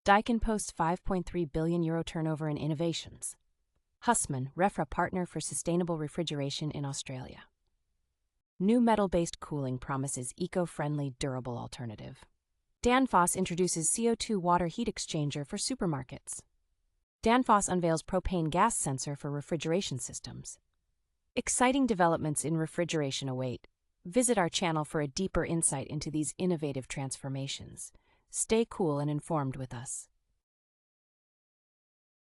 Daikin posts €5.3 billion turnover in innovations. Hussmann, Refra partner for sustainable refrigeration in Australia. New metal-based cooling promises eco-friendly, durable alternative. Danfoss introduces CO2 water heat exchanger for supermarkets. Danfoss unveils propane gas sensor for refrigeration systems. Exciting developments in refrigeration await. Visit our channel for a deeper insight into these innovative transformations. Stay cool and informed with us.